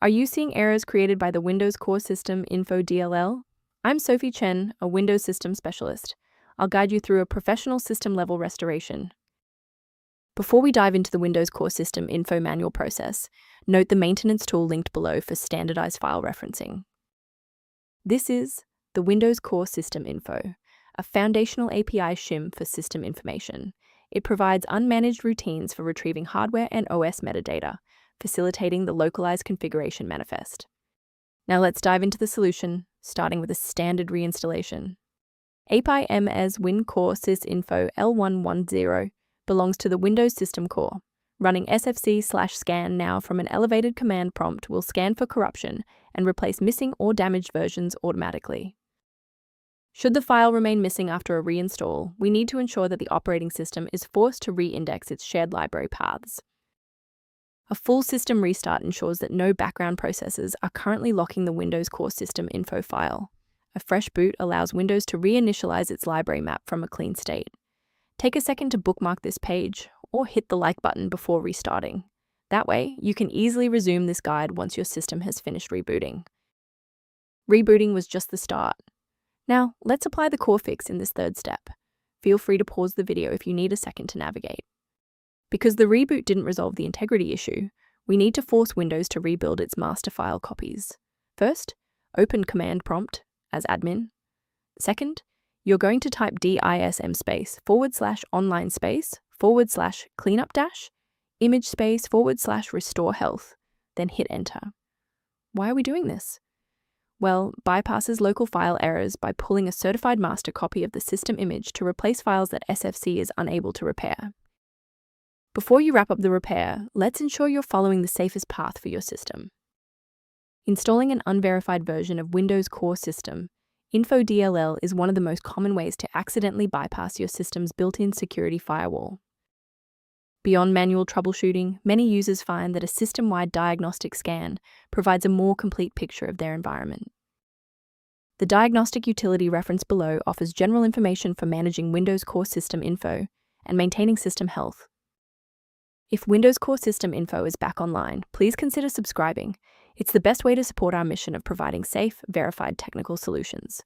Are you seeing errors created by the Windows Core System Info DLL? I'm Sophie Chen, a Windows System Specialist. I'll guide you through a professional system-level restoration. Before we dive into the Windows Core System Info manual process, note the maintenance tool linked below for standardized file referencing. This is the Windows Core System Info, a foundational API shim for system information. It provides unmanaged routines for retrieving hardware and OS metadata, facilitating the localized configuration manifest. Now let's dive into the solution, starting with a standard reinstallation. API MS Win Core SysInfo L110 belongs to the Windows System Core. Running sfc/scannow from an elevated command prompt will scan for corruption and replace missing or damaged versions automatically. Should the file remain missing after a reinstall, we need to ensure that the operating system is forced to re-index its shared library paths. A full system restart ensures that no background processes are currently locking the Windows Core System Info file. A fresh boot allows Windows to reinitialize its library map from a clean state. Take a second to bookmark this page, or hit the like button before restarting. That way, you can easily resume this guide once your system has finished rebooting. Rebooting was just the start. Now, let's apply the core fix in this third step. Feel free to pause the video if you need a second to navigate. Because the reboot didn't resolve the integrity issue, we need to force Windows to rebuild its master file copies. First, open command prompt as admin. Second, you're going to type DISM space /online space /cleanup image space /restore health, then hit enter. Why are we doing this? Well, bypasses local file errors by pulling a certified master copy of the system image to replace files that SFC is unable to repair. Before you wrap up the repair, let's ensure you're following the safest path for your system. Installing an unverified version of Windows Core System Info DLL is one of the most common ways to accidentally bypass your system's built-in security firewall. Beyond manual troubleshooting, many users find that a system-wide diagnostic scan provides a more complete picture of their environment. The diagnostic utility referenced below offers general information for managing Windows Core System Info and maintaining system health. If Windows Core System Info is back online, please consider subscribing. It's the best way to support our mission of providing safe, verified technical solutions.